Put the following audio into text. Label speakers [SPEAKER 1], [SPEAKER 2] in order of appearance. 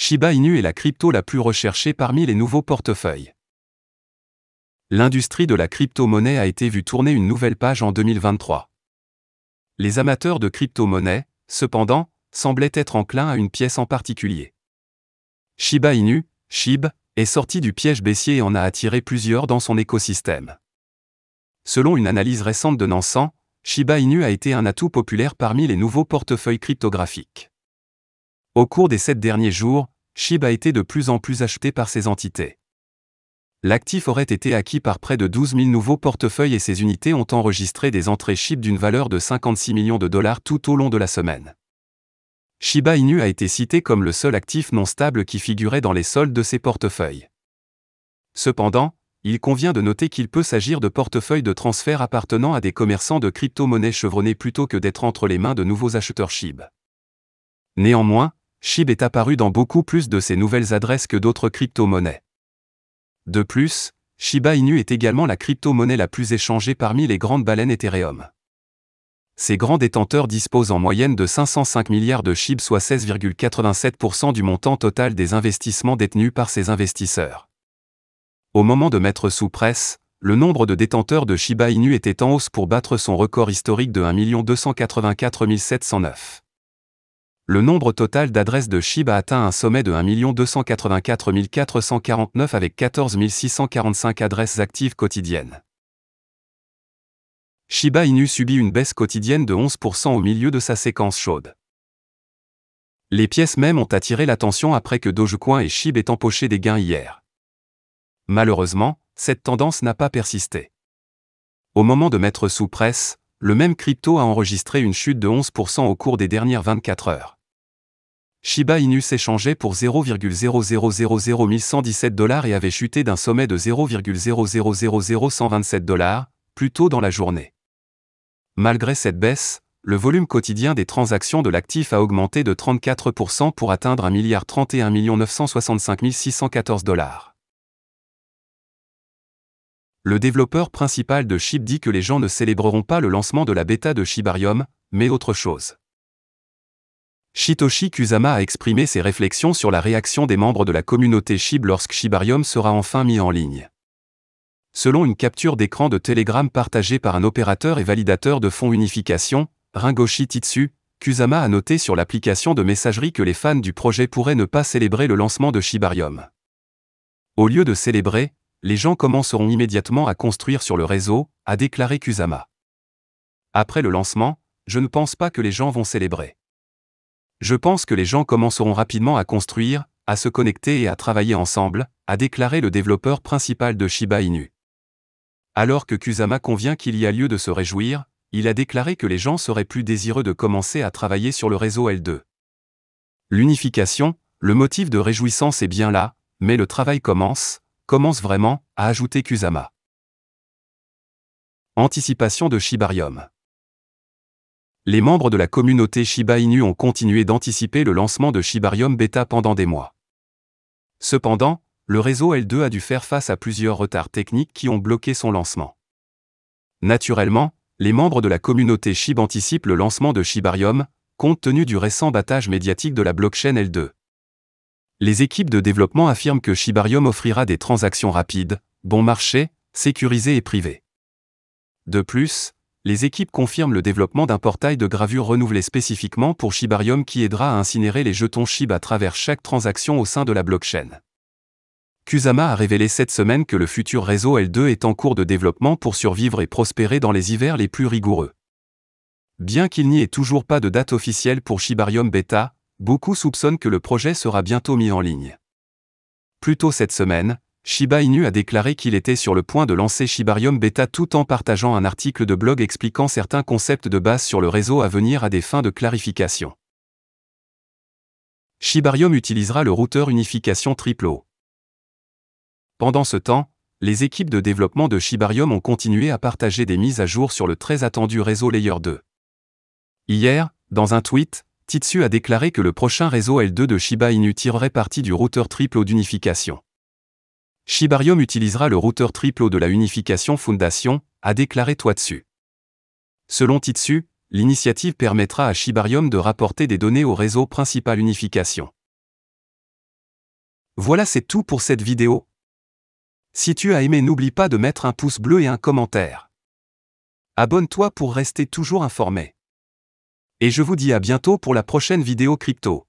[SPEAKER 1] Shiba Inu est la crypto la plus recherchée parmi les nouveaux portefeuilles. L'industrie de la crypto-monnaie a été vue tourner une nouvelle page en 2023. Les amateurs de crypto-monnaie, cependant, semblaient être enclins à une pièce en particulier. Shiba Inu, SHIB, est sorti du piège baissier et en a attiré plusieurs dans son écosystème. Selon une analyse récente de Nansen, Shiba Inu a été un atout populaire parmi les nouveaux portefeuilles cryptographiques. Au cours des 7 derniers jours, SHIB a été de plus en plus acheté par ces entités. L'actif aurait été acquis par près de 12 000 nouveaux portefeuilles et ces unités ont enregistré des entrées SHIB d'une valeur de 56 millions de dollars tout au long de la semaine. Shiba Inu a été cité comme le seul actif non stable qui figurait dans les soldes de ces portefeuilles. Cependant, il convient de noter qu'il peut s'agir de portefeuilles de transfert appartenant à des commerçants de crypto-monnaies chevronnés plutôt que d'être entre les mains de nouveaux acheteurs SHIB. Néanmoins, SHIB est apparu dans beaucoup plus de ces nouvelles adresses que d'autres crypto-monnaies. De plus, Shiba Inu est également la crypto-monnaie la plus échangée parmi les grandes baleines Ethereum. Ces grands détenteurs disposent en moyenne de 505 milliards de SHIB, soit 16,87% du montant total des investissements détenus par ces investisseurs. Au moment de mettre sous presse, le nombre de détenteurs de Shiba Inu était en hausse pour battre son record historique de 1 284 709. Le nombre total d'adresses de SHIB a atteint un sommet de 1 284 449 avec 14 645 adresses actives quotidiennes. Shiba Inu subit une baisse quotidienne de 11% au milieu de sa séquence chaude. Les pièces mêmes ont attiré l'attention après que Dogecoin et SHIB aient empoché des gains hier. Malheureusement, cette tendance n'a pas persisté. Au moment de mettre sous presse, le même crypto a enregistré une chute de 11% au cours des dernières 24 heures. Shiba Inu s'échangeait pour 0,0000117 $ et avait chuté d'un sommet de 0,0000127 $ plus tôt dans la journée. Malgré cette baisse, le volume quotidien des transactions de l'actif a augmenté de 34% pour atteindre 1,031 965 614 $. Le développeur principal de SHIB dit que les gens ne célébreront pas le lancement de la bêta de Shibarium, mais autre chose. Satoshi Kusama a exprimé ses réflexions sur la réaction des membres de la communauté SHIB lorsque Shibarium sera enfin mis en ligne. Selon une capture d'écran de Telegram partagée par un opérateur et validateur de fonds unification, Ringoshi Titsu, Kusama a noté sur l'application de messagerie que les fans du projet pourraient ne pas célébrer le lancement de Shibarium. Au lieu de célébrer, les gens commenceront immédiatement à construire sur le réseau, a déclaré Kusama. Après le lancement, je ne pense pas que les gens vont célébrer. Je pense que les gens commenceront rapidement à construire, à se connecter et à travailler ensemble, a déclaré le développeur principal de Shiba Inu. Alors que Kusama convient qu'il y a lieu de se réjouir, il a déclaré que les gens seraient plus désireux de commencer à travailler sur le réseau L2. L'unification, le motif de réjouissance est bien là, mais le travail commence vraiment, a ajouté Kusama. Anticipation de Shibarium. Les membres de la communauté Shiba Inu ont continué d'anticiper le lancement de Shibarium Beta pendant des mois. Cependant, le réseau L2 a dû faire face à plusieurs retards techniques qui ont bloqué son lancement. Naturellement, les membres de la communauté SHIB anticipent le lancement de Shibarium, compte tenu du récent battage médiatique de la blockchain L2. Les équipes de développement affirment que Shibarium offrira des transactions rapides, bon marché, sécurisées et privées. De plus, les équipes confirment le développement d'un portail de gravure renouvelé spécifiquement pour Shibarium qui aidera à incinérer les jetons SHIB à travers chaque transaction au sein de la blockchain. Kusama a révélé cette semaine que le futur réseau L2 est en cours de développement pour survivre et prospérer dans les hivers les plus rigoureux. Bien qu'il n'y ait toujours pas de date officielle pour Shibarium Beta, beaucoup soupçonnent que le projet sera bientôt mis en ligne. Plus tôt cette semaine, Shiba Inu a déclaré qu'il était sur le point de lancer Shibarium Beta tout en partageant un article de blog expliquant certains concepts de base sur le réseau à venir à des fins de clarification. Shibarium utilisera le routeur unification TripleO. Pendant ce temps, les équipes de développement de Shibarium ont continué à partager des mises à jour sur le très attendu réseau Layer 2. Hier, dans un tweet, Titsu a déclaré que le prochain réseau L2 de Shiba Inu tirerait parti du routeur TripleO d'unification. Shibarium utilisera le routeur TripleO de la Unification Foundation, a déclaré Twatsu. Selon Titsu, l'initiative permettra à Shibarium de rapporter des données au réseau principal Unification. Voilà, c'est tout pour cette vidéo. Si tu as aimé, n'oublie pas de mettre un pouce bleu et un commentaire. Abonne-toi pour rester toujours informé. Et je vous dis à bientôt pour la prochaine vidéo crypto.